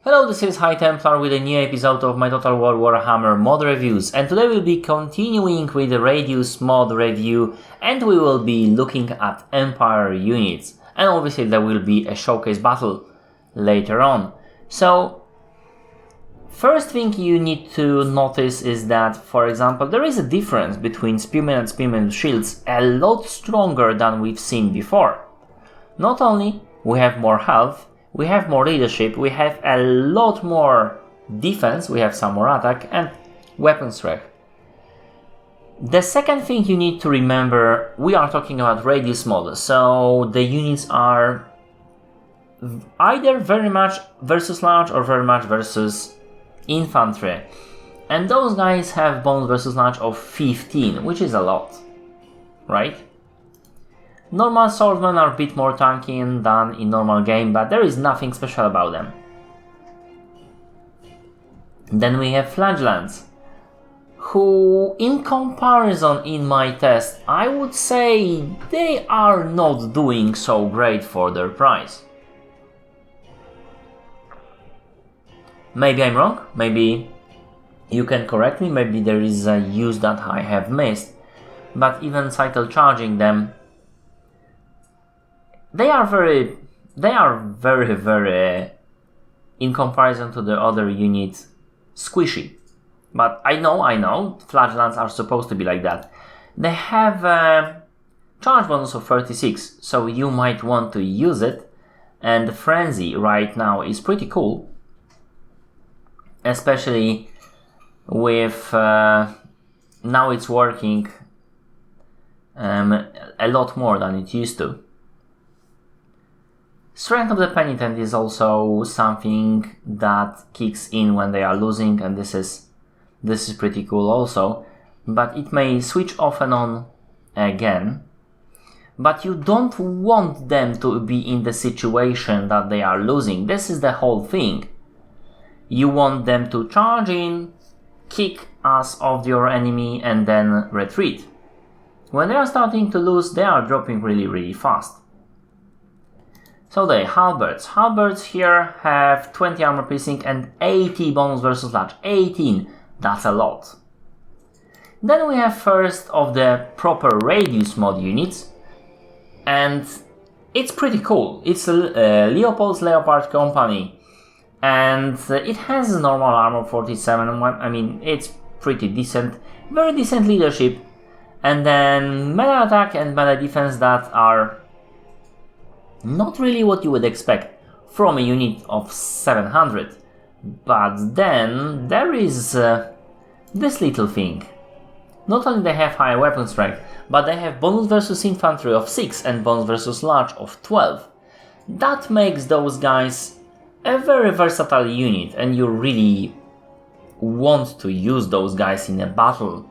Hello, this is High Templar with a new episode of my Total War Warhammer mod reviews, and today we'll be continuing with the Radious mod review, and we will be looking at Empire units, and obviously there will be a showcase battle later on. So, first thing you need to notice is that, for example, there is a difference between Spearmen and Spearmen shields a lot stronger than we've seen before. Not only we have more health, we have more leadership, we have a lot more defense, we have some more attack and weapon strength. The second thing you need to remember, we are talking about Radious mod, so the units are either very much versus large or very much versus infantry. And those guys have bonus versus large of 15, which is a lot, right? Normal swordsmen are a bit more tanky than in normal game, but there is nothing special about them. Then we have flagellants, who in comparison in my test, I would say they are not doing so great for their price. Maybe I'm wrong, maybe you can correct me, maybe there is a use that I have missed, but even cycle charging them, they are very, in comparison to the other units, squishy. But I know, flagellants are supposed to be like that. They have a charge bonus of 36, so you might want to use it. And the Frenzy right now is pretty cool. Especially with, now it's working a lot more than it used to. Strength of the Penitent is also something that kicks in when they are losing, and this is pretty cool also, but it may switch off and on again. But you don't want them to be in the situation that they are losing. This is the whole thing. You want them to charge in, kick ass of your enemy and then retreat. When they are starting to lose, they are dropping really fast. So the halberds. Halberds here have 20 armor piercing and 80 bonus versus large. 18, that's a lot. Then we have first of the proper Radious mod units, and it's pretty cool. It's Leopold's Leopard Company, and it has normal armor 47. I mean, it's pretty decent, very decent leadership, and then melee attack and melee defense that are not really what you would expect from a unit of 700. But then there is this little thing. Not only they have higher weapon strength, but they have bonus versus infantry of 6 and bonus versus large of 12. That makes those guys a very versatile unit, and you really want to use those guys in a battle.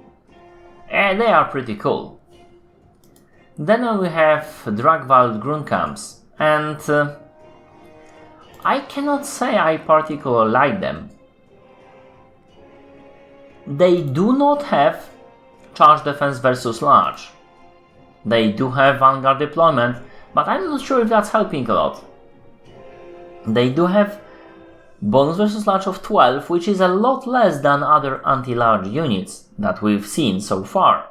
And they are pretty cool. Then we have Dragwald Grunkamps, and I cannot say I particularly like them. They do not have charge defense versus large. They do have vanguard deployment, but I'm not sure if that's helping a lot. They do have bonus versus large of 12, which is a lot less than other anti-large units that we've seen so far.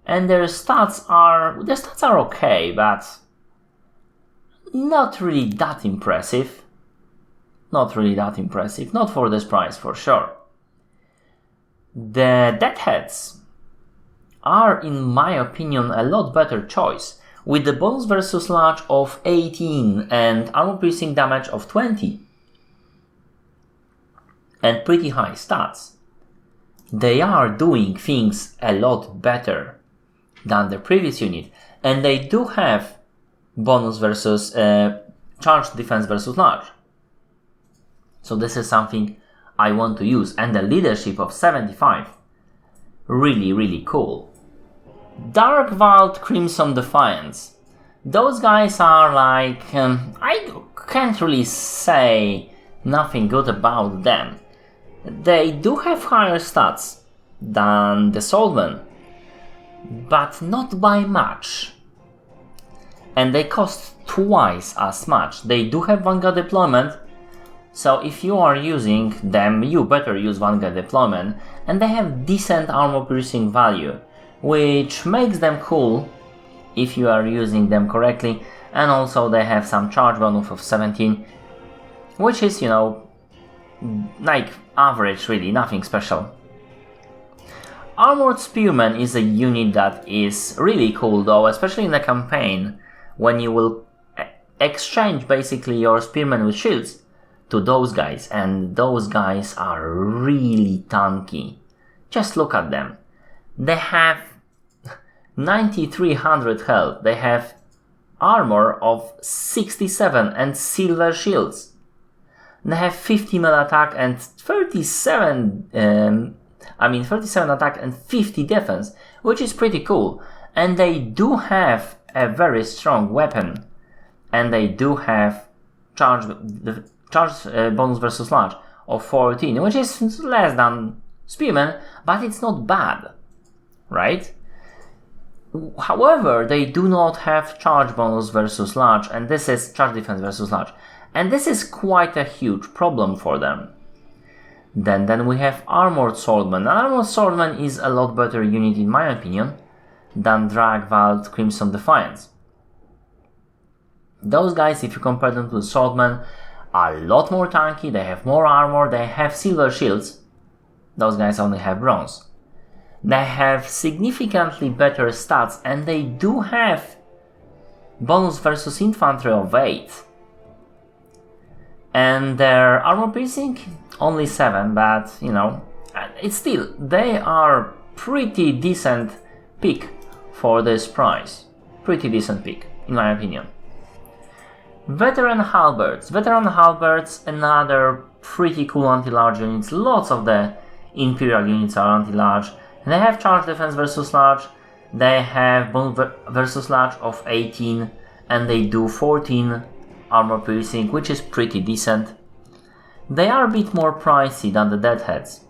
And their stats are okay, but not really that impressive. Not for this price for sure. The Deadheads are, in my opinion, a lot better choice, with the bonus versus large of 18 and armor piercing damage of 20. And pretty high stats. They are doing things a lot better than the previous unit, and they do have bonus versus charge defense versus large. So this is something I want to use, and the leadership of 75, really cool. Darkvald Crimson Defiance. Those guys are like, I can't really say nothing good about them. They do have higher stats than the Swordsmen, but not by much. And they cost twice as much. They do have vanguard deployment, So if you are using them, you better use Vanguard deployment, and they have decent armor piercing value, which makes them cool if you are using them correctly, and also they have some charge bonus of 17, which is, you know, like average really, nothing special. Armored Spearman is a unit that is really cool though, especially in the campaign, when you will exchange basically your Spearmen with shields to those guys, and those guys are really tanky. Just look at them. They have 9300 health, they have armor of 67 and silver shields. They have 50 melee attack and 37 attack and 50 defense, which is pretty cool. And they do have a very strong weapon, and they do have charge bonus versus large of 14, which is less than Spearman, but it's not bad, right? However, they do not have charge bonus versus large, and this is charge defense versus large, and this is quite a huge problem for them. Then we have Armored Swordman. Armored Swordman is a lot better unit in my opinion than Dragvald Crimson Defiance. Those guys, if you compare them to the Swordman, are a lot more tanky, they have more armor, they have silver shields. Those guys only have bronze. They have significantly better stats, and they do have bonus versus infantry of 8. And their armor piercing only 7, but you know, it's still, they are pretty decent pick for this price. Pretty decent pick, in my opinion. Veteran Halberds. Veteran Halberds, another pretty cool anti-large units. Lots of the Imperial units are anti-large. They have charge defense versus large, they have bonus versus large of 18, and they do 14 armor piercing, which is pretty decent. They are a bit more pricey than the Deadheads,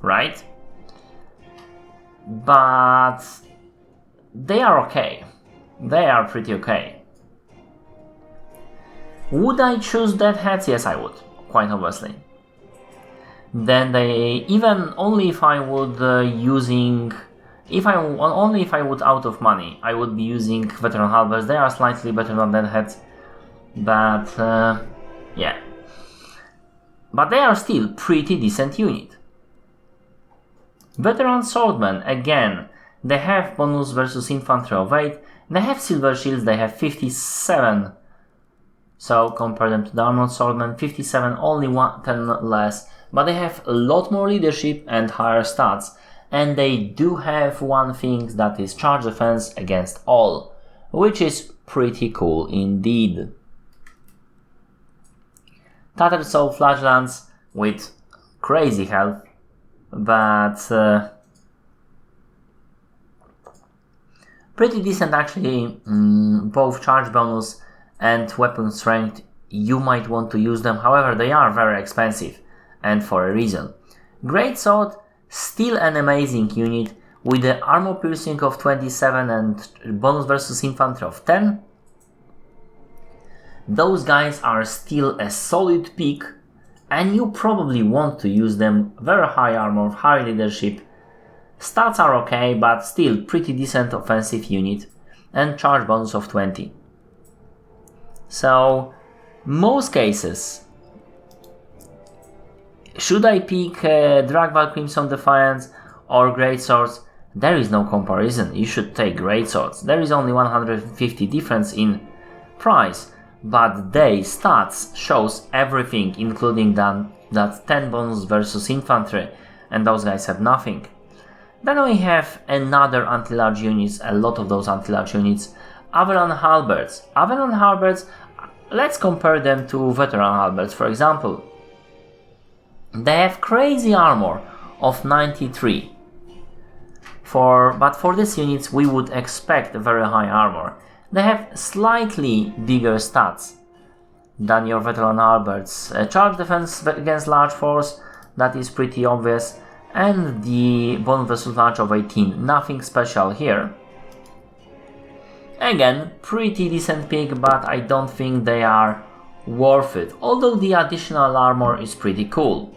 right? But they are okay. They are pretty okay. Would I choose Deadheads? Yes, I would, quite obviously. Then they, even only if I would if I would out of money, I would be using Veteran Halberds. They are slightly better than Deadheads, but yeah. But they are still pretty decent unit. Veteran Swordmen, again, they have bonus versus infantry of 8, they have silver shields, they have 57. So compare them to the Armored Swordmen, 57, only 10 less. But they have a lot more leadership and higher stats, and they do have one thing that is charge defense against all, which is pretty cool indeed. Tattered Soul Flashlands with crazy health, but pretty decent actually, both charge bonus and weapon strength. You might want to use them, however they are very expensive, and for a reason. Greatsword, still an amazing unit with the armor piercing of 27 and bonus versus infantry of 10. Those guys are still a solid pick, and you probably want to use them. Very high armor, high leadership. Stats are okay, but still pretty decent offensive unit, and charge bonus of 20. So, most cases, should I pick Dragval Crimson Defiance or Greatswords? There is no comparison. You should take Greatswords. There is only 150 difference in price, but their stats shows everything, including that 10 bonus versus infantry, and those guys have nothing. Then we have another anti-large units, a lot of those anti-large units, Avalon Halberds. Avalon Halberds, let's compare them to Veteran Halberds, for example. They have crazy armor of 93. But for these units we would expect very high armor. They have slightly bigger stats than your Veteran Halberds. Charge defense against large force, that is pretty obvious, and the bonus versus large of 18. Nothing special here. Again, pretty decent pick, but I don't think they are worth it, although the additional armor is pretty cool.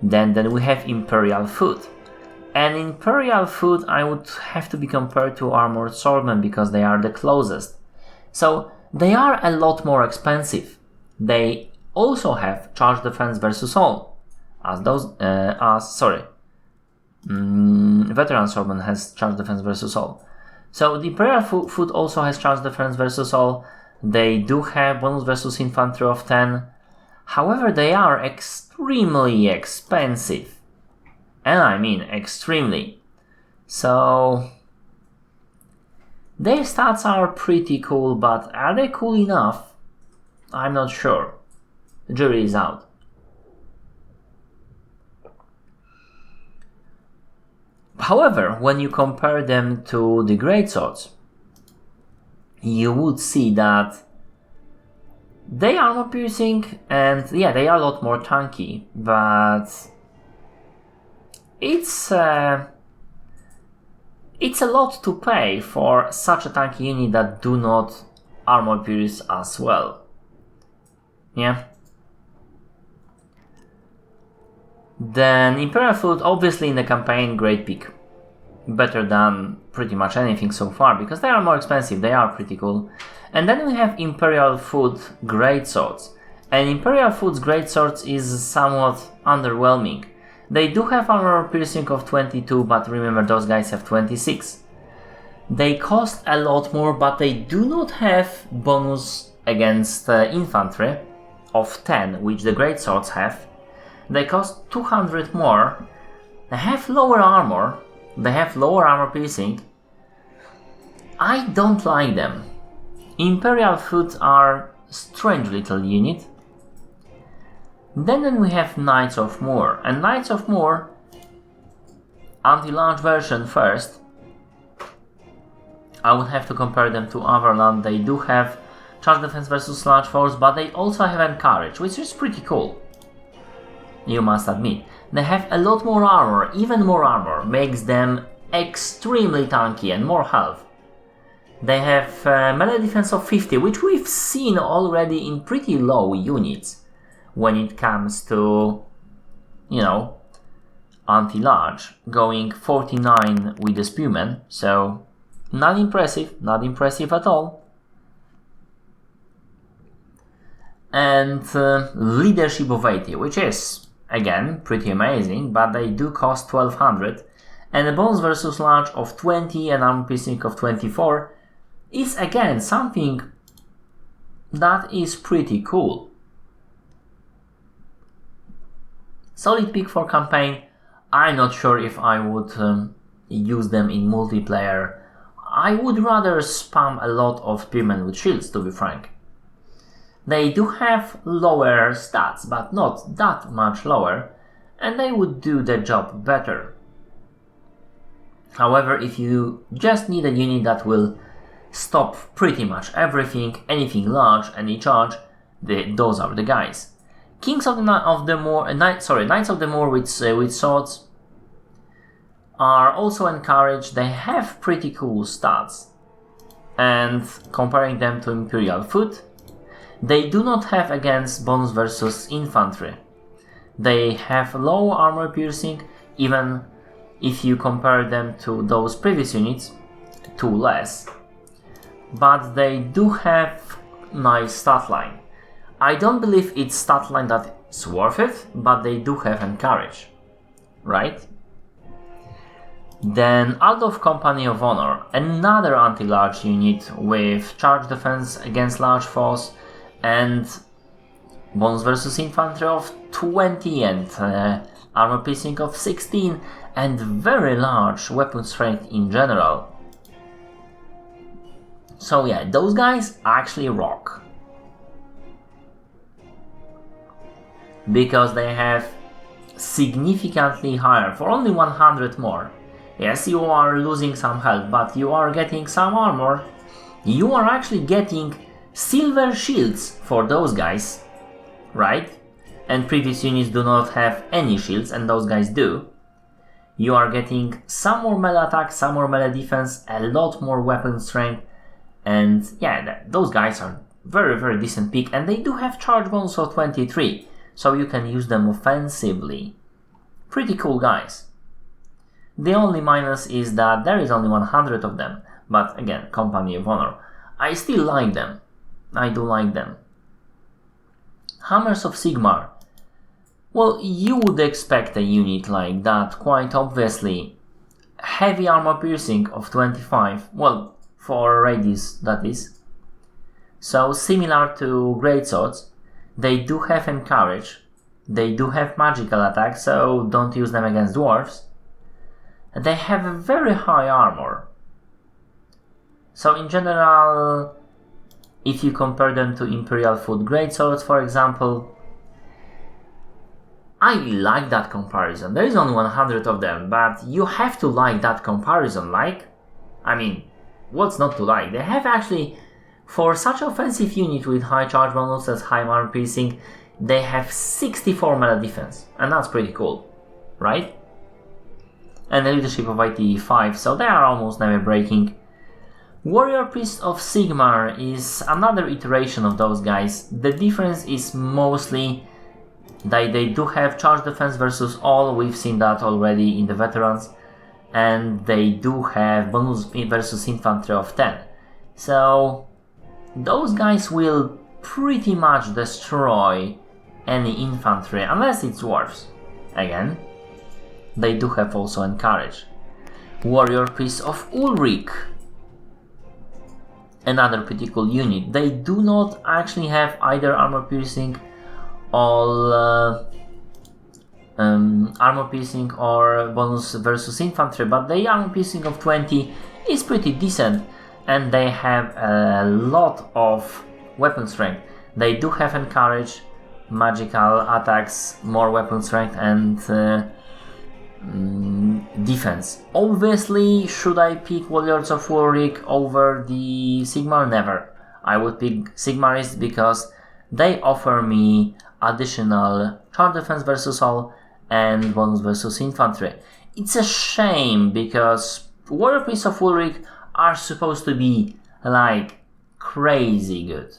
Then we have Imperial Foot. And Imperial Foot I would have to be compared to Armored Swordmen because they are the closest. So they are a lot more expensive. They also have charge defense versus all, Veteran Swordman has charge defense versus all. So the Imperial Foot also has charge defense versus all. They do have bonus versus infantry of 10. However, they are extremely expensive. And I mean extremely. So their stats are pretty cool, but are they cool enough? I'm not sure. The jury is out. However, when you compare them to the greatswords, you would see that they are more piercing and yeah, they are a lot more tanky, but it's a lot to pay for such a tanky unit that do not armor pierce as well. Yeah. Then Imperial Foot, obviously in the campaign, great pick. Better than pretty much anything so far, because they are more expensive, they are pretty cool. And then we have Imperial Foot Greatswords. And Imperial Foot's Greatswords is somewhat underwhelming. They do have armor piercing of 22, but remember those guys have 26. They cost a lot more, but they do not have bonus against infantry of 10, which the Greatswords have. They cost 200 more. They have lower armor. They have lower armor piercing. I don't like them. Imperial Foot are strange little unit. Then we have Knights of Moor. And Knights of Moor, anti-launch version first. I would have to compare them to Overland. They do have charge defense versus launch force, but they also have Encourage, which is pretty cool. You must admit. They have a lot more armor, even more armor, makes them extremely tanky and more health. They have melee defense of 50, which we've seen already in pretty low units when it comes to, you know, anti-large, going 49 with the Spewman, so not impressive at all. And leadership of 80, which is again pretty amazing, but they do cost 1200, and a bonus versus launch of 20 and armor piercing of 24 is again something that is pretty cool. Solid pick for campaign. I'm not sure if I would use them in multiplayer. I would rather spam a lot of spearmen with shields, to be frank. They do have lower stats, but not that much lower, and they would do the job better. However, if you just need a unit that will stop pretty much everything, anything large, any charge, those are the guys. Knights of the Moor with swords are also encouraged. They have pretty cool stats, and comparing them to Imperial Foot, they do not have against bonus versus infantry. They have low armor piercing, even if you compare them to those previous units, 2 less. But they do have nice stat line. I don't believe it's stat line that's worth it, but they do have encourage, right? Then out of Company of Honor, another anti-large unit with charge defense against large foes and bonus versus infantry of 20 and armor piercing of 16 and very large weapon strength in general. So yeah, those guys actually rock. Because they have significantly higher, for only 100 more. Yes, you are losing some health, but you are getting some armor. You are actually getting silver shields for those guys, right? And previous units do not have any shields, and those guys do. You are getting some more melee attack, some more melee defense, a lot more weapon strength, and yeah, those guys are very decent pick, and they do have charge bonus of 23, so you can use them offensively. Pretty cool guys. The only minus is that there is only 100 of them, but again, Company of Honor. I still like them. I do like them. Hammers of Sigmar. Well, you would expect a unit like that, quite obviously. Heavy armor piercing of 25, well, for Radious that is. So similar to Greatswords, they do have Encourage, they do have magical attack, so don't use them against dwarves. They have a very high armor. So in general, if you compare them to Imperial Foot Greatswords, for example, I like that comparison. There is only 100 of them, but you have to like that comparison. I mean, what's not to like? They have actually, for such offensive unit with high charge bonuses, high armor piercing, they have 64 melee defense, and that's pretty cool, right? And the leadership of IT5, so they are almost never breaking. Warrior Priest of Sigmar is another iteration of those guys. The difference is mostly that they do have charge defense versus all, we've seen that already in the veterans, and they do have bonus versus infantry of 10. So those guys will pretty much destroy any infantry, unless it's dwarves. Again, they do have also Encourage. Warrior Priest of Ulrich. Another pretty cool unit. They do not actually have either armor piercing or bonus versus infantry, but the armor piercing of 20 is pretty decent, and they have a lot of weapon strength. They do have Encourage, magical attacks, more weapon strength, and defense. Obviously, should I pick Warriors of Ulrich over the Sigmar? Never. I would pick Sigmarists because they offer me additional charge defense versus all and bonus versus infantry. It's a shame because Warrior Priests of Ulrich are supposed to be like crazy good.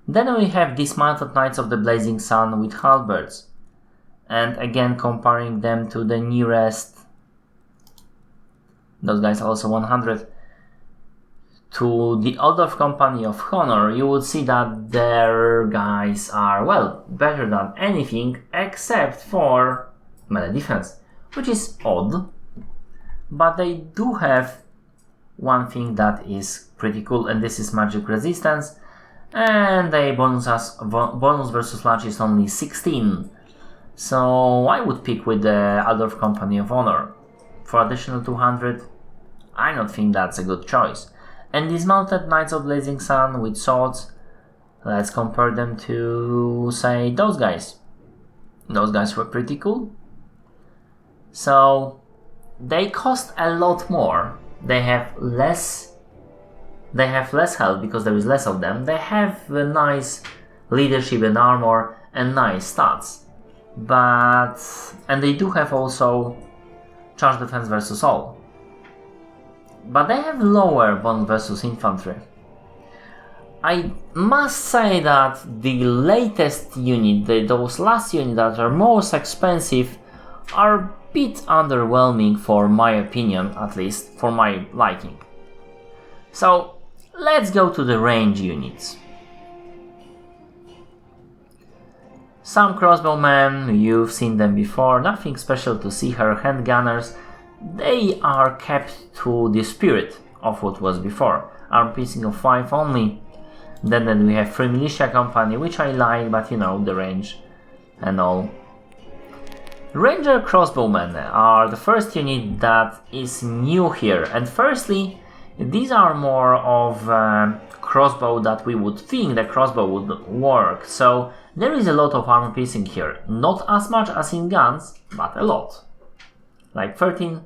Then we have Dismounted Knights of the Blazing Sun with halberds, and again comparing them to the nearest, those guys are also 100, to the Aldorf Company of Honor, you would see that their guys are, well, better than anything except for melee defense, which is odd, but they do have one thing that is pretty cool, and this is magic resistance, and they bonus versus launch is only 16, so I would pick with the Aldorf Company of Honor. For additional 200, I don't think that's a good choice. And Dismounted Knights of Blazing Sun with swords, let's compare them to, say, those guys. Those guys were pretty cool. So they cost a lot more. They have less health because there is less of them. They have a nice leadership and armor and nice stats. And they do have also charge defense versus all. But they have lower bonus versus infantry. I must say that the latest unit, those last units that are most expensive, are a bit underwhelming for my opinion, at least for my liking. So let's go to the range units. Some crossbowmen, you've seen them before, nothing special to see here. Handgunners, they are kept to the spirit of what was before. Arm piercing of 5 only. Then we have Free Militia Company, which I like, but you know, the range and all. Ranger crossbowmen are the first unit that is new here, and firstly, these are more of crossbow that we would think the crossbow would work, so there is a lot of armor piercing here. Not as much as in guns, but a lot. Like 13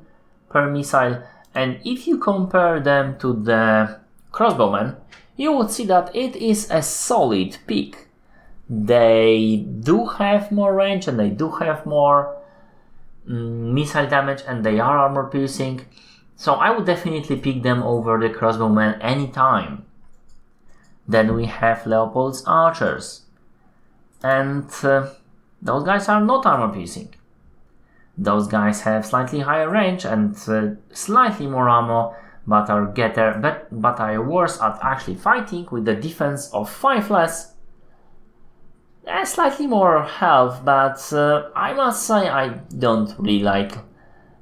per missile, and if you compare them to the crossbowmen, you would see that it is a solid pick. They do have more range and they do have more missile damage, and they are armor piercing, so I would definitely pick them over the crossbowmen anytime. Then we have Leopold's archers, and those guys are not armor piercing. Those guys have slightly higher range and slightly more ammo, but are worse at actually fighting with the defense of 5 less. Slightly more health, but I must say I don't really like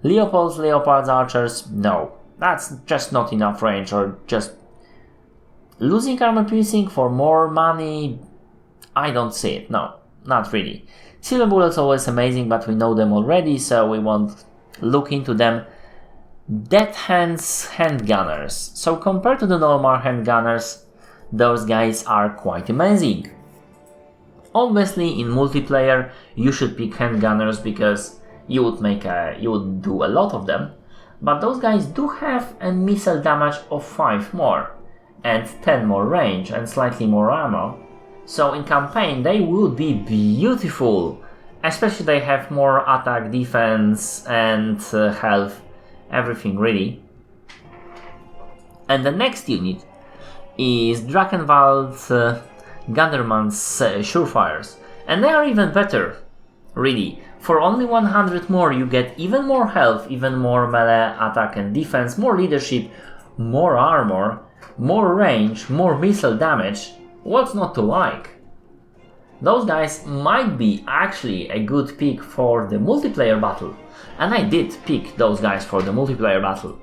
Leopard's archers. No, that's just not enough range, or just losing armor piercing for more money. I don't see it. No, not really. Silver bullets always amazing, but we know them already, so we won't look into them. Dead Hands handgunners. So compared to the normal handgunners, those guys are quite amazing. Obviously, in multiplayer, you should pick handgunners because you would do a lot of them. But those guys do have a missile damage of 5 more, and 10 more range, and slightly more ammo. So in campaign, they would be beautiful. Especially they have more attack, defense, and health. Everything really. And the next unit is Drachenwald Gunderman's Surefires, and they are even better, really. For only 100 more you get even more health, even more melee attack and defense, more leadership, more armor, more range, more missile damage. What's not to like? Those guys might be actually a good pick for the multiplayer battle. And I did pick those guys for the multiplayer battle.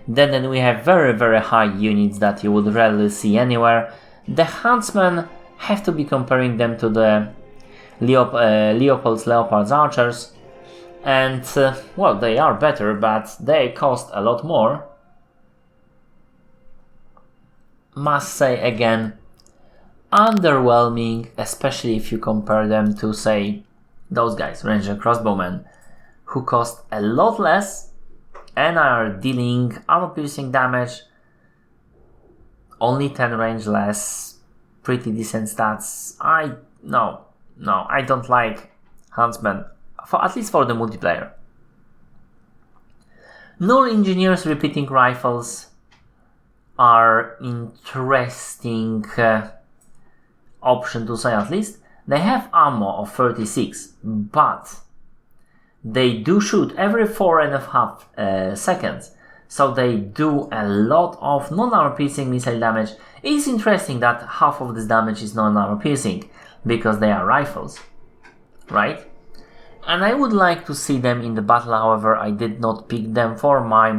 Then we have very, very high units that you would rarely see anywhere. The Huntsmen, have to be comparing them to the Leopold's archers. And, well, they are better, but they cost a lot more. Must say again, underwhelming, especially if you compare them to, say, those guys, Ranger Crossbowmen, who cost a lot less and are dealing armor-piercing damage, only 10 range less, pretty decent stats. I don't like Huntsmen, at least for the multiplayer. Null Engineers repeating rifles are interesting option to say at least. They have ammo of 36, but they do shoot every 4.5 seconds, so they do a lot of non-armor piercing missile damage. It's interesting that half of this damage is non-armor piercing, because they are rifles, right? And I would like to see them in the battle. However, I did not pick them for my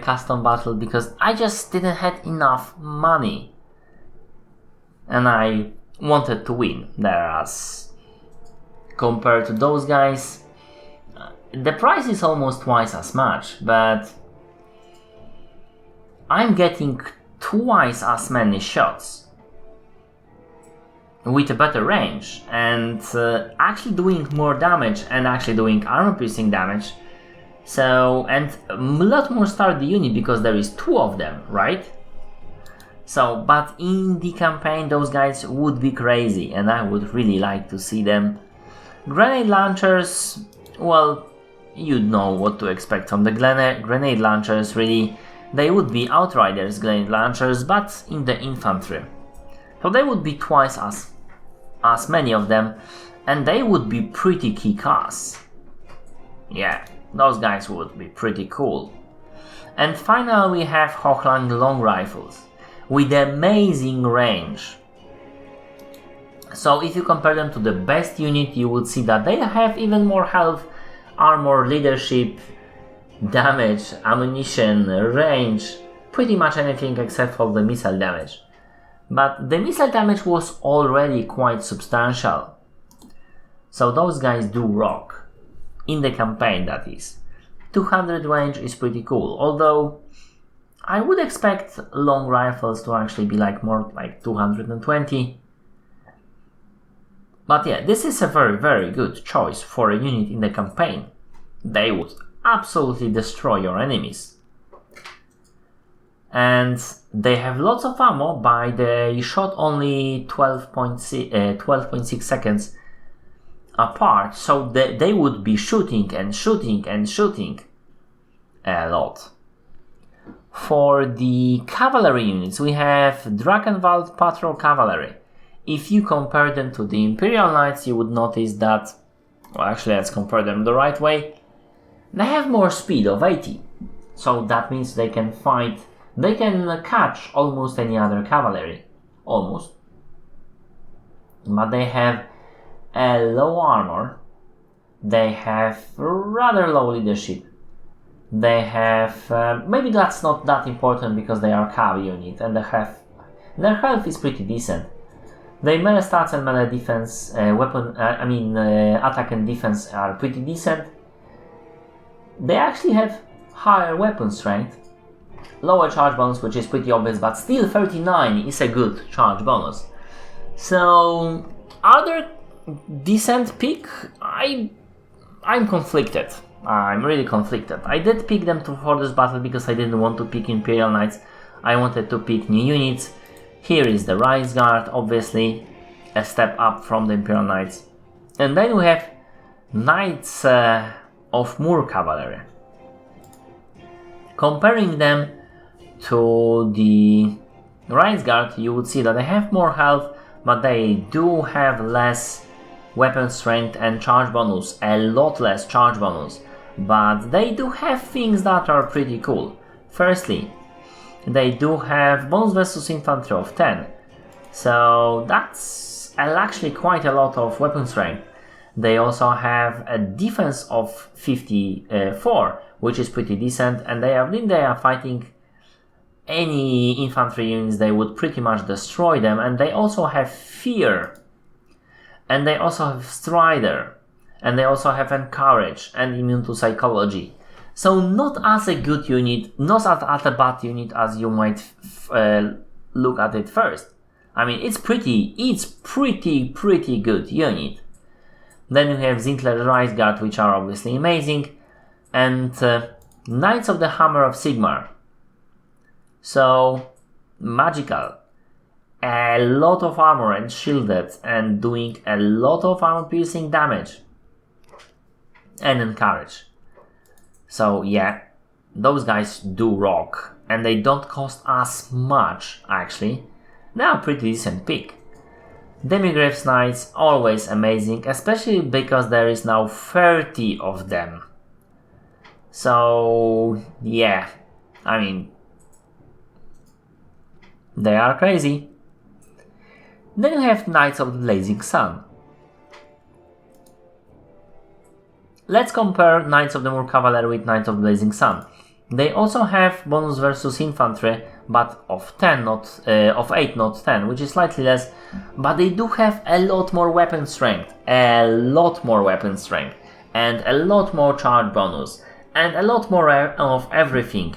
custom battle because I just didn't have enough money, and I wanted to win. Whereas compared to those guys, the price is almost twice as much, but I'm getting twice as many shots with a better range and actually doing more damage and actually doing armor piercing damage. So, and a lot more sturdy unit because there is 2 of them, right? So, but in the campaign those guys would be crazy and I would really like to see them. Grenade launchers, well, you know what to expect from the grenade launchers, really. They would be Outriders grenade launchers, but in the infantry. So they would be twice as many of them, and they would be pretty kick-ass. Yeah, those guys would be pretty cool. And finally we have Hochland long rifles, with amazing range. So if you compare them to the best unit, you would see that they have even more health, armor, leadership, damage, ammunition, range, pretty much anything except for the missile damage. But the missile damage was already quite substantial. So those guys do rock. In the campaign, that is. 200 range is pretty cool, although I would expect long rifles to actually be more like 220. But yeah, this is a very, very good choice for a unit in the campaign. They would absolutely destroy your enemies. And they have lots of ammo, but they shot only 12.6 seconds apart, so they would be shooting and shooting and shooting a lot. For the cavalry units, we have Drakenwald Patrol Cavalry. If you compare them to the Imperial Knights, you would notice that, well, actually, let's compare them the right way. They have more speed of 80, so that means they can fight, they can catch almost any other cavalry, almost. But they have a low armor, they have rather low leadership, they have, maybe that's not that important because they are cav unit and their health is pretty decent. Their melee stats and melee defense, attack and defense are pretty decent. They actually have higher weapon strength, lower charge bonus, which is pretty obvious, but still 39 is a good charge bonus. So, are there decent pick? I'm conflicted. I'm really conflicted. I did pick them for this battle because I didn't want to pick Imperial Knights. I wanted to pick new units. Here is the Rise Guard, obviously, a step up from the Imperial Knights. And then we have Knights of Moor Cavalry. Comparing them to the Rise Guard, you would see that they have more health, but they do have less weapon strength and charge bonus, a lot less charge bonus. But they do have things that are pretty cool. Firstly, they do have bonus versus infantry of 10, so that's actually quite a lot of weapon strength. They also have a defense of 54, which is pretty decent, and they are fighting any infantry units, they would pretty much destroy them. And they also have fear, and they also have strider, and they also have encourage and immune to psychology. So not as a good unit, not as a bad unit as you might look at it first. I mean, it's pretty good unit. Then you have Zintler Rise Guard, which are obviously amazing, and Knights of the Hammer of Sigmar. So magical, a lot of armor and shielded, and doing a lot of armor piercing damage, and encourage. So yeah, those guys do rock, and they don't cost as much actually. They are a pretty decent pick. Demigraves Knights, always amazing, especially because there is now 30 of them. So yeah, I mean, they are crazy. Then you have Knights of the Blazing Sun. Let's compare Knights of the Moor Cavalry with Knights of the Blazing Sun. They also have bonus versus infantry, but of 8, not 10, which is slightly less. But they do have a lot more weapon strength, and a lot more charge bonus, and a lot more of everything.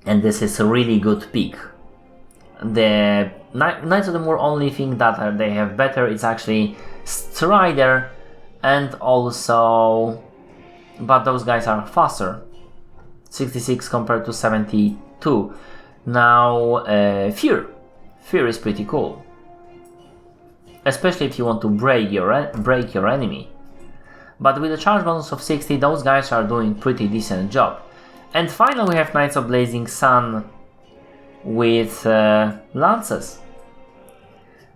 And this is a really good pick. The Knights of the Moor only thing that they have better is actually Strider, and also, but those guys are faster, 66 compared to 72. Now Fear is pretty cool, especially if you want to break your enemy. But with a charge bonus of 60, those guys are doing pretty decent job. And finally we have Knights of Blazing Sun with lances.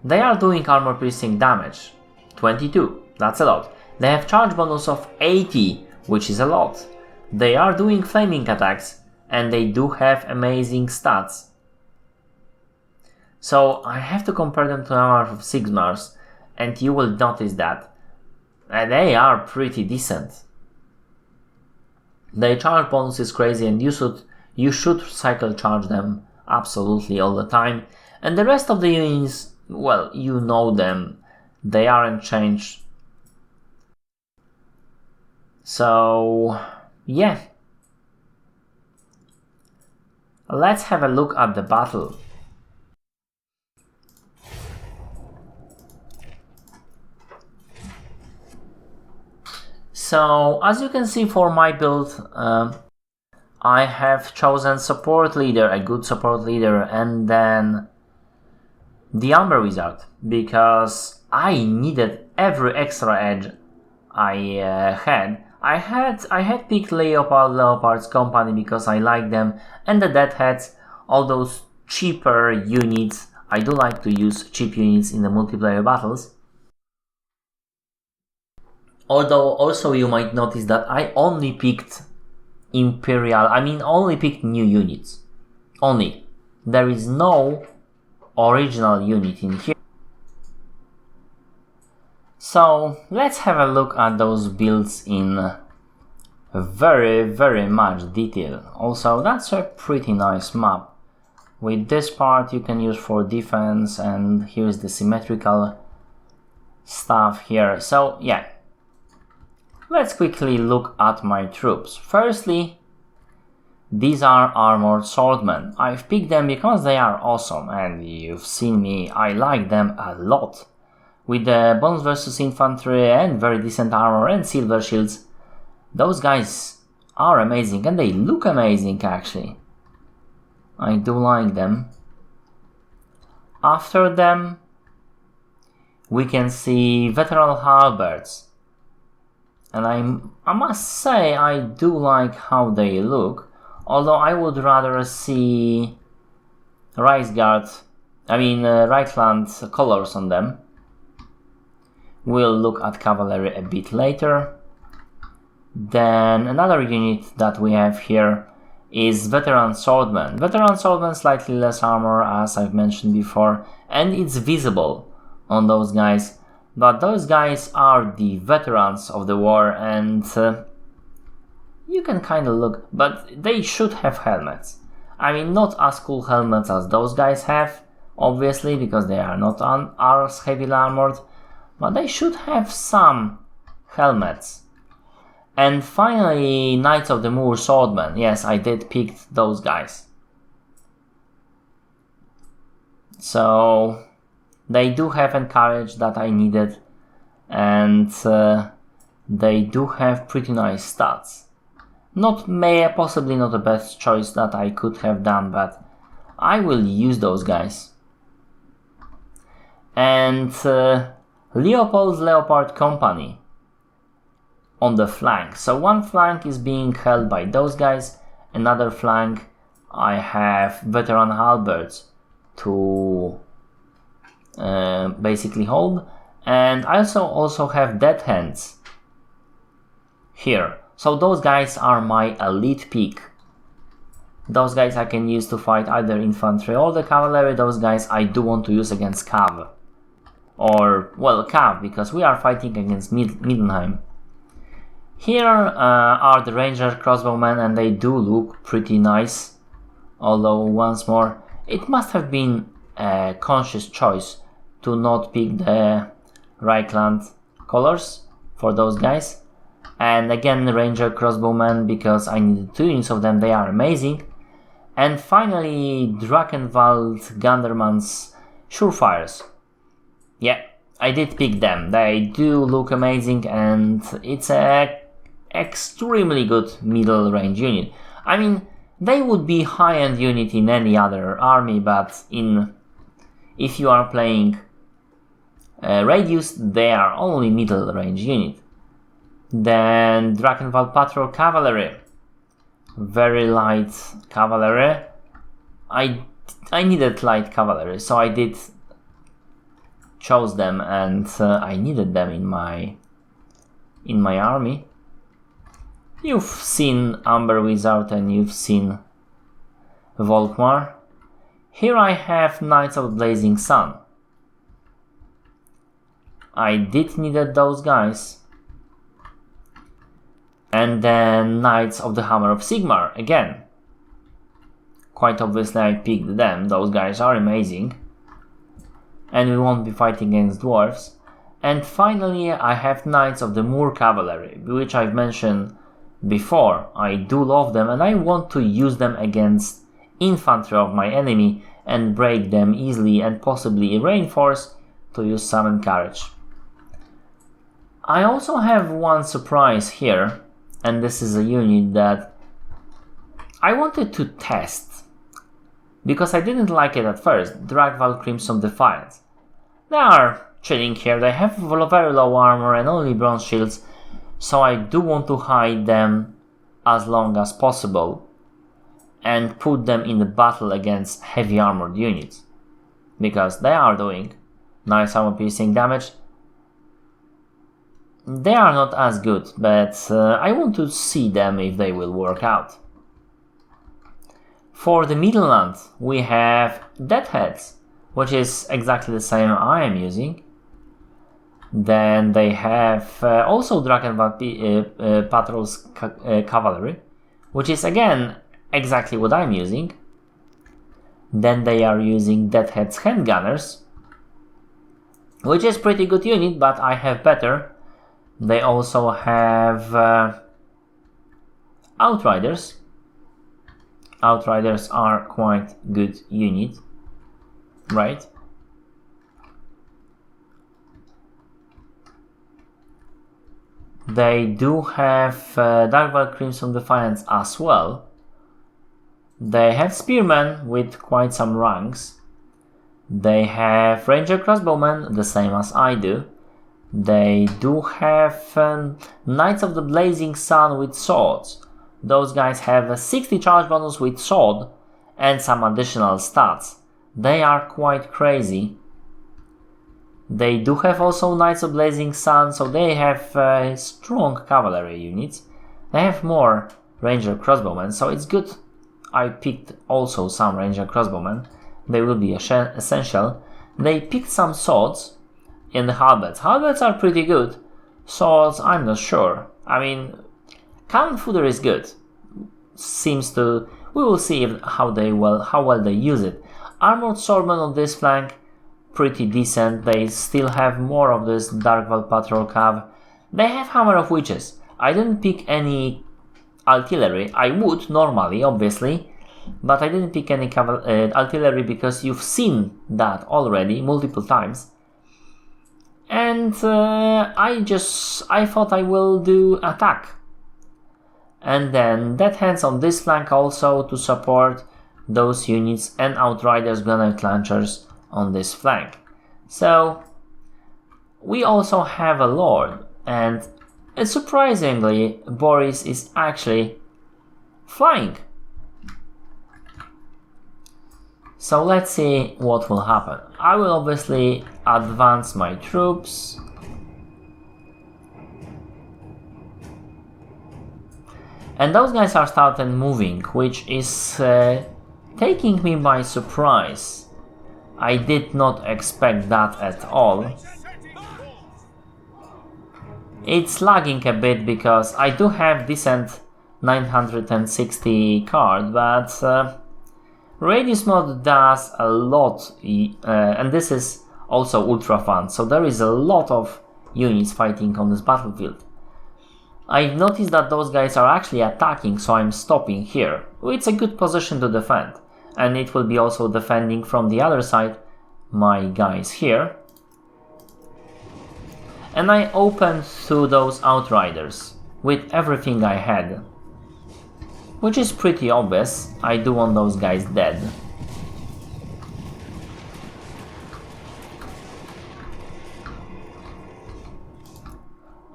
They are doing armor piercing damage, 22, that's a lot. They have charge bonus of 80, which is a lot. They are doing flaming attacks, and they do have amazing stats. So I have to compare them to Hammer of Sigmars, and you will notice that they are pretty decent. Their charge bonus is crazy, and you should cycle charge them absolutely all the time. And the rest of the units, well, you know them, they aren't changed. So yeah, let's have a look at the battle. So as you can see, for my build, I have chosen support leader, a good support leader, and then the Amber Wizard, because I needed every extra edge I had. I had picked Leopard's company because I like them, and the Deadheads, all those cheaper units. I do like to use cheap units in the multiplayer battles. Although also you might notice that I only picked only picked new units. Only. There is no original unit in here. So let's have a look at those builds in very much detail. Also, that's a pretty nice map. With this part you can use for defense, and here's the symmetrical stuff here. So yeah, let's quickly look at my troops. Firstly, these are armored swordmen. I've picked them because they are awesome, and you've seen me, I like them a lot. With the bones versus infantry and very decent armor and silver shields, those guys are amazing, and they look amazing actually. I do like them. After them, we can see veteran halberds, and I must say I do like how they look, although I would rather see Ricegard, Reichland colors on them. We'll look at cavalry a bit later. Then another unit that we have here is veteran swordmen. Veteran swordmen, slightly less armor as I've mentioned before, and it's visible on those guys, but those guys are the veterans of the war, and you can kind of look, but they should have helmets. I mean, not as cool helmets as those guys have, obviously, because they are not as heavily armored, but they should have some helmets. And finally, Knights of the Moor Swordmen. Yes, I did pick those guys. So they do have encourage that I needed, and they do have pretty nice stats. Possibly not the best choice that I could have done, but I will use those guys. And Leopold's Leopard Company on the flank. So one flank is being held by those guys, another flank I have veteran halberds to basically hold, and I also have dead hands here. So those guys are my elite pick. Those guys I can use to fight either infantry or the cavalry. Those guys I do want to use against Cav. Or, well, Cav, because we are fighting against Middenheim. Here are the ranger crossbowmen, and they do look pretty nice. Although, once more, it must have been a conscious choice to not pick the Reichland colors for those guys. And again, the ranger crossbowmen, because I needed 2 units of them, they are amazing. And finally, Drachenwald Gandermann's Surefires. Yeah, I did pick them. They do look amazing, and it's a extremely good middle range unit. I mean, they would be high-end unit in any other army, but if you are playing Radious, they are only middle range unit. Then Drachenwald Patrol Cavalry, very light cavalry. I needed light cavalry, so I did chose them, and I needed them in my army. You've seen Amber Wizard and you've seen Volkmar. Here I have Knights of the Blazing Sun. I did needed those guys. And then Knights of the Hammer of Sigmar again. Quite obviously I picked them, those guys are amazing. And we won't be fighting against dwarves. And finally I have Knights of the Moor Cavalry, which I've mentioned before. I do love them, and I want to use them against infantry of my enemy and break them easily, and possibly reinforce to use some encourage. I also have one surprise here, and this is a unit that I wanted to test, because I didn't like it at first. Dragval Crimson Defiance. They are chilling here, they have very low armor and only bronze shields, so I do want to hide them as long as possible and put them in the battle against heavy armored units, because they are doing nice armor piercing damage. They are not as good, but I want to see them if they will work out. For the Midland, we have Deadheads, which is exactly the same I am using. Then they have also Drakenwald Patrol's Cavalry, which is again exactly what I'm using. Then they are using Deadhead's Handgunners, which is pretty good unit, but I have better. They also have Outriders. Outriders are quite good unit, right? They do have Darkvale Crimson Defiance as well. They have Spearmen with quite some ranks. They have Ranger Crossbowmen, the same as I do. They do have Knights of the Blazing Sun with swords. Those guys have a 60 charge bonus with sword and some additional stats. They are quite crazy. They do have also Knights of Blazing Sun, so they have strong cavalry units. They have more Ranger Crossbowmen, so it's good I picked also some Ranger Crossbowmen. They will be essential. They picked some swords in the halberds. Halberds are pretty good. Swords, I'm not sure. I mean, cannon fodder is good. Seems to. We will see how well they use it. Armored swordmen on this flank, pretty decent. They still have more of this Darkvale Patrol cav. They have Hammer of Witches. I didn't pick any artillery. I would normally, obviously, but I didn't pick any artillery because you've seen that already multiple times. And I thought I will do attack. And then Deadhands on this flank also to support those units, and Outriders Granite Launchers on this flank. So we also have a Lord, and surprisingly Boris is actually flying. So let's see what will happen. I will obviously advance my troops. And those guys are started moving, which is taking me by surprise. I did not expect that at all. It's lagging a bit because I do have decent 960 card, but Radious mod does a lot, and this is also ultra fun, so there is a lot of units fighting on this battlefield. I've noticed that those guys are actually attacking, so I'm stopping here. It's a good position to defend, and it will be also defending from the other side my guys here. And I opened to those Outriders with everything I had, which is pretty obvious. I do want those guys dead.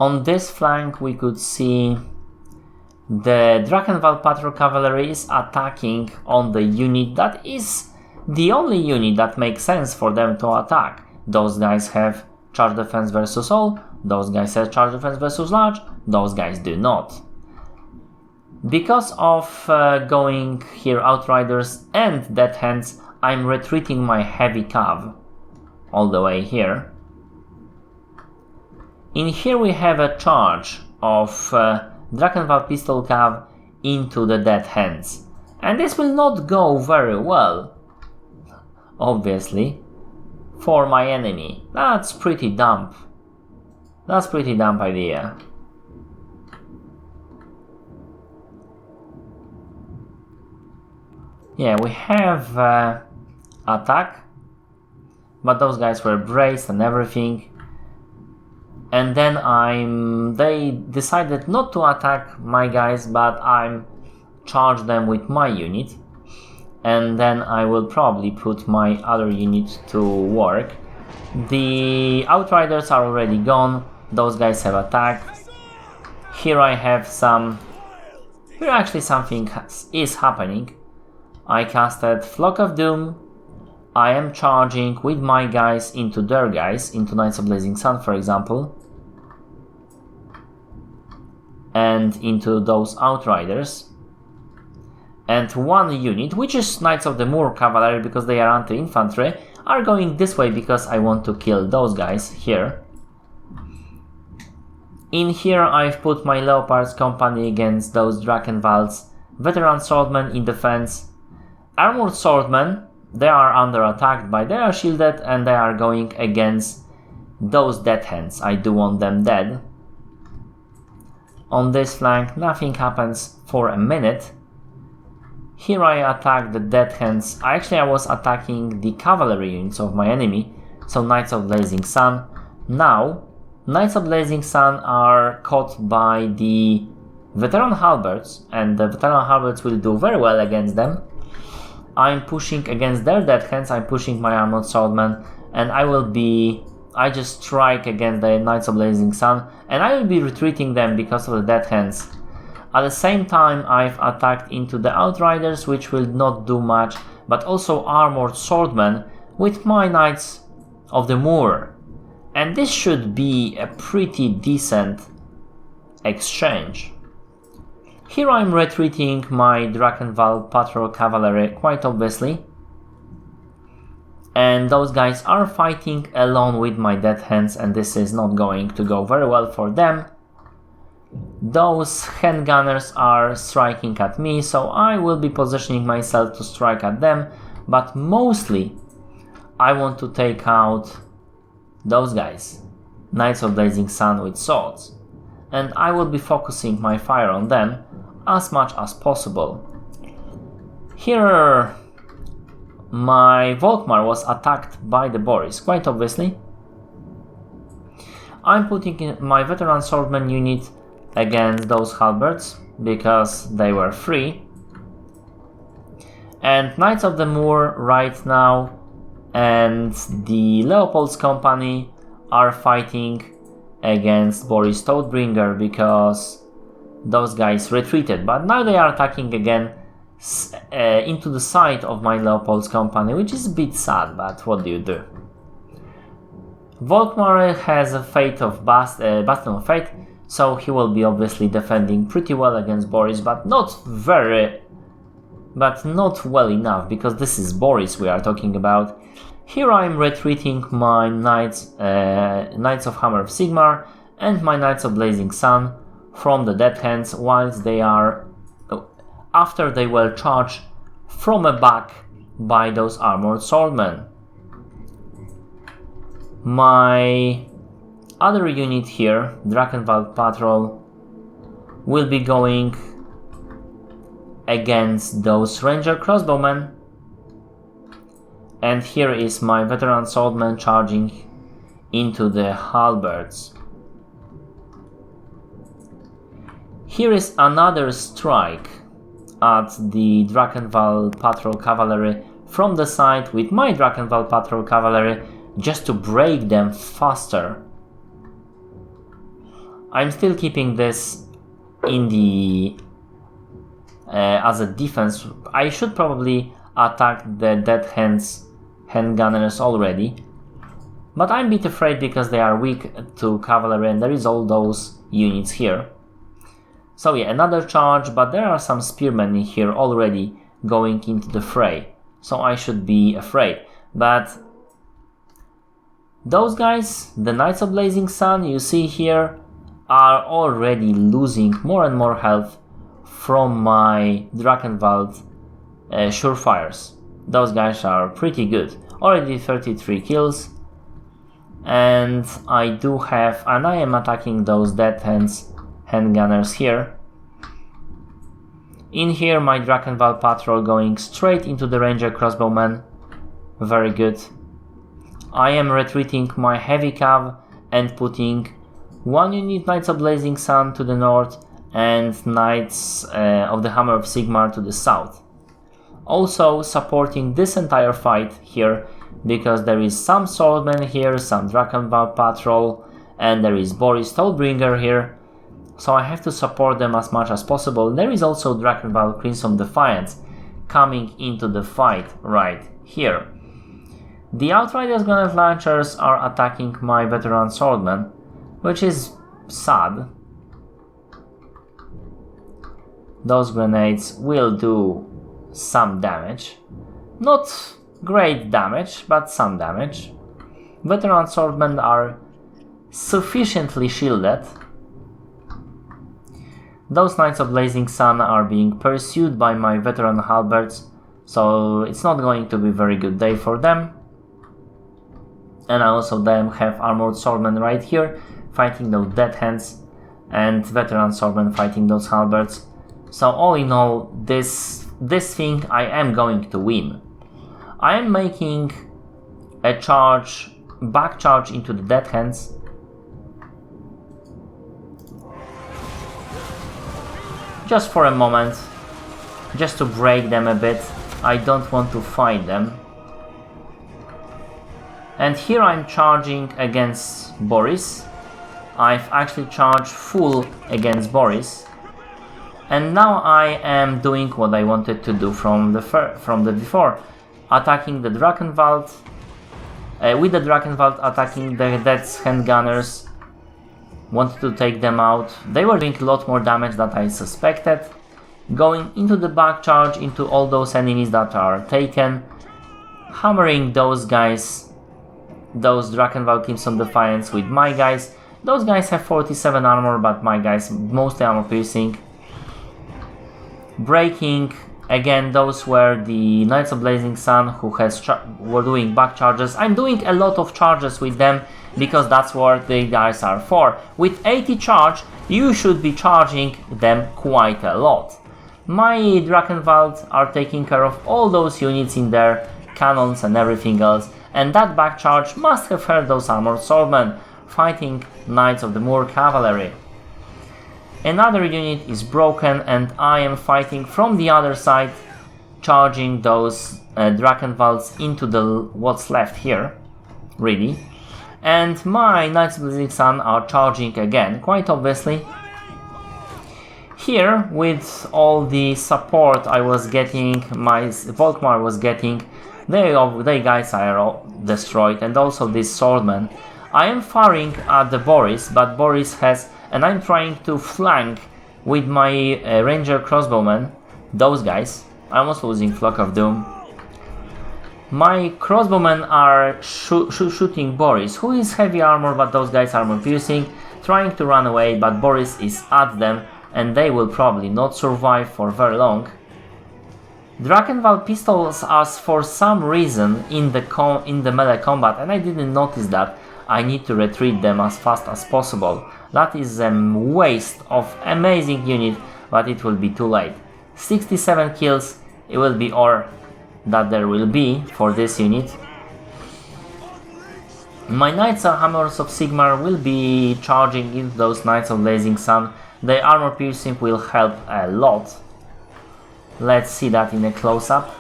On this flank we could see the Drakenwald Patrol Cavalry is attacking on the unit that is the only unit that makes sense for them to attack. Those guys have charge defense versus all, those guys have charge defense versus large, those guys do not. Because of going here Outriders and Deadhands, I'm retreating my heavy cav all the way here. In here we have a charge of Drakenwald Pistol Cav into the Deadhands, and this will not go very well, obviously, for my enemy. That's pretty dumb. That's pretty dumb idea. Yeah, we have attack, but those guys were braced and everything. And then they decided not to attack my guys, but I'm charged them with my unit. And then I will probably put my other unit to work. The Outriders are already gone, those guys have attacked. Here I have some... Here actually something is happening. I casted Flock of Doom. I am charging with my guys into their guys, into Knights of Blazing Sun for example. And into those Outriders. And one unit, which is Knights of the Moor Cavalry because they are anti-infantry, are going this way because I want to kill those guys here. In here I've put my Leopard's company against those Drakenwald's veteran swordmen in defense. Armored swordmen, they are under attack, but they are shielded and they are going against those dead hands. I do want them dead. On this flank nothing happens for a minute. Here I attack the dead hands. I was attacking the cavalry units of my enemy, so Knights of Blazing Sun. Now, Knights of Blazing Sun are caught by the veteran halberds, and the veteran halberds will do very well against them. I'm pushing against their dead hands, I'm pushing my armored swordmen, and I just strike against the Knights of Blazing Sun, and I will be retreating them because of the dead hands. At the same time, I've attacked into the Outriders, which will not do much, but also armored swordmen with my Knights of the Moor. And this should be a pretty decent exchange. Here I'm retreating my Drakenwald Patrol Cavalry, quite obviously. And those guys are fighting alone with my dead hands, and this is not going to go very well for them. Those handgunners are striking at me, so I will be positioning myself to strike at them, but mostly I want to take out those guys, Knights of Blazing Sun with swords, and I will be focusing my fire on them as much as possible. Here my Volkmar was attacked by the Boris, quite obviously. I'm putting in my veteran swordman unit against those halberds because they were free. And Knights of the Moor right now and the Leopold's company are fighting against Boris Toadbringer because those guys retreated, but now they are attacking again into the side of my Leopold's company, which is a bit sad, but what do you do? Volkmar has a fate of Bastion of Fate, so he will be obviously defending pretty well against Boris, but not well enough, because this is Boris we are talking about. Here I am retreating my Knights of Hammer of Sigmar and my Knights of Blazing Sun from the dead hands, whilst they are, after they were charged from a back by those armored swordmen. My other unit here, Drakenwald Patrol, will be going against those ranger crossbowmen, and here is my veteran swordman charging into the halberds. Here is another strike at the Drakenwald Patrol Cavalry from the side with my Drakenwald Patrol Cavalry, just to break them faster. I'm still keeping this in the as a defense. I should probably attack the dead handgunners already, but I'm a bit afraid because they are weak to cavalry and there is all those units here. So yeah, another charge, but there are some spearmen in here already going into the fray, so I should be afraid. But those guys, the Knights of Blazing Sun, you see here, are already losing more and more health from my Drakenwald Surefires. Those guys are pretty good. Already 33 kills. And I am attacking those dead handgunners here. In here my Drakenwald Patrol going straight into the Ranger Crossbowmen. Very good. I am retreating my Heavy Cav and putting one unit Knights of Blazing Sun to the north and Knights of the Hammer of Sigmar to the south. Also supporting this entire fight here, because there is some swordmen here, some Drakenwald Patrol, and there is Boris Toadbringer here. so I have to support them as much as possible. There is also Drakenval Crimson Defiance coming into the fight right here. The Outriders Granite Launchers are attacking my Veteran Swordmen, which is sad. Those grenades will do some damage. Not great damage, but some damage. Veteran Swordmen are sufficiently shielded. Those Knights of Blazing Sun are being pursued by my Veteran Halberds, so it's not going to be a very good day for them. And I also then have Armored Swordmen right here, fighting those Dead Hands, and Veteran Swordmen fighting those Halberds. So all in all, this thing I am going to win. I am making a back charge into the Dead Hands. Just for a moment, just to break them a bit. I don't want to fight them. And here I'm charging against Boris. I've actually charged full against Boris. And now I am doing what I wanted to do from the before. Attacking the Drakenwald. With the Drakenwald attacking the Death's Handgunners. Wanted to take them out. They were doing a lot more damage than I suspected. Going into the back charge into all those enemies that are taken. Hammering those guys. Those Drakenwald Crimson Defiance with my guys. Those guys have 47 armor, but my guys mostly armor piercing. Breaking. Again, those were the Knights of Blazing Sun who were doing back charges. I'm doing a lot of charges with them because that's what the guys are for. With 80 charge, you should be charging them quite a lot. My Drakenwald are taking care of all those units in there, cannons and everything else, and that back charge must have hurt those Armored Swordmen fighting Knights of the Moor Cavalry. Another unit is broken and I am fighting from the other side, charging those Drakenwalds into what's left here, really. And my Knights of the Blazing Sun are charging again, quite obviously. Here, with all the support I was getting, my Volkmar was getting, they guys are all destroyed, and also this Swordman. I am firing at the Boris, but Boris has, and I'm trying to flank with my Ranger Crossbowmen, those guys. I'm also losing Flock of Doom. My crossbowmen are shooting Boris, who is heavy armor, but those guys are armor piercing, trying to run away, but Boris is at them, and they will probably not survive for very long. Drakenwald pistols us for some reason in the melee combat, and I didn't notice that. I need to retreat them as fast as possible. That is a waste of amazing unit, but it will be too late. 67 kills, it will be all that there will be for this unit. My Knights of Hammers of Sigmar will be charging into those Knights of Blazing Sun. The armor piercing will help a lot. Let's see that in a close-up.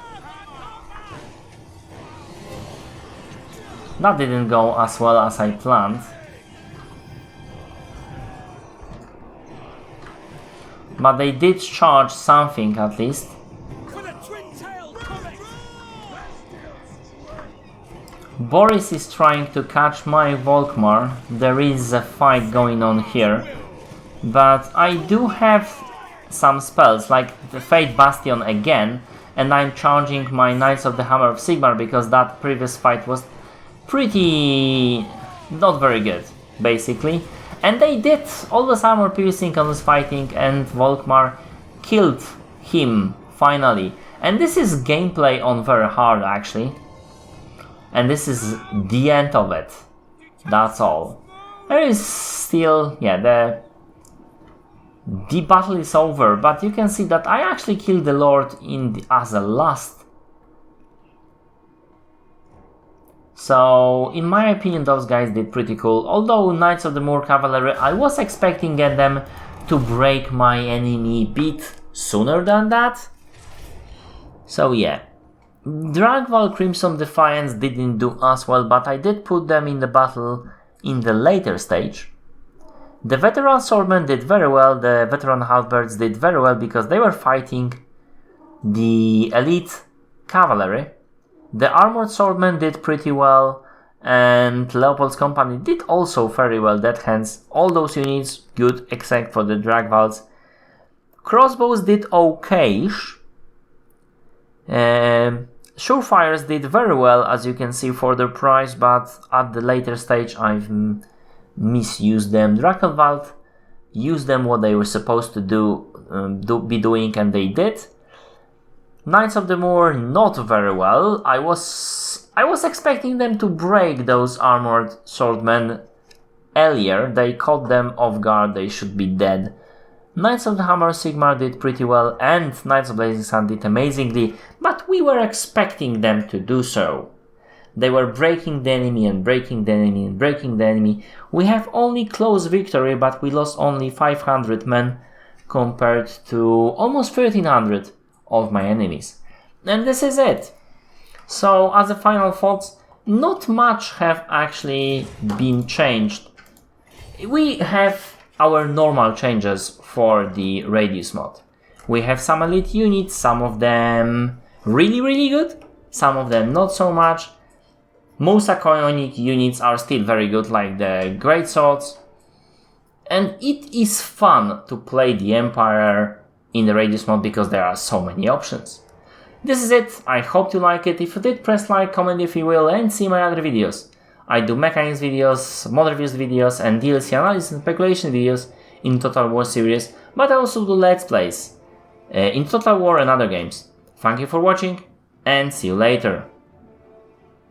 That didn't go as well as I planned. But they did charge something at least. Boris is trying to catch my Volkmar. There is a fight going on here. But I do have some spells, like the Fate Bastion again. And I'm charging my Knights of the Hammer of Sigmar because that previous fight was pretty not very good, basically. And they did all this armor piercing on this fighting, and Volkmar killed him finally. And this is gameplay on very hard actually. And this is the end of it. That's all. There is still, yeah, the battle is over, but you can see that I actually killed the Lord as a last. So, in my opinion, those guys did pretty cool. Although Knights of the Moor Cavalry, I was expecting them to break my enemy a bit sooner than that. So yeah. Drakenwald Crimson Defiance didn't do as well, but I did put them in the battle in the later stage. The veteran swordmen did very well, the veteran halberds did very well because they were fighting the elite cavalry. The armored swordmen did pretty well, and Leopold's company did also very well. That hence, all those units good except for the Dragvals. Crossbows did okay-ish. Surefires did very well, as you can see, for their price, but at the later stage I've misused them. Drachenwald used them what they were supposed to be doing, and they did. Knights of the Moor, not very well. I was expecting them to break those armored swordmen earlier. They caught them off guard, they should be dead. Knights of the Hammer Sigmar did pretty well, and Knights of Blazing Sun did amazingly, but we were expecting them to do so. They were breaking the enemy and breaking the enemy and breaking the enemy. We have only close victory, but we lost only 500 men compared to almost 1300 of my enemies. And this is it. So as a final thoughts, not much have actually been changed. We have our normal changes for the Radious mod. We have some elite units, some of them really good, some of them not so much. Most iconic units are still very good, like the Great Swords. And it is fun to play the Empire in the Radious mod because there are so many options. This is it, I hope you like it. If you did, press like, comment if you will, and see my other videos. I do mechanics videos, mod reviews videos, and DLC analysis and speculation videos in Total War series, but I also do Let's Plays in Total War and other games. Thank you for watching, and see you later.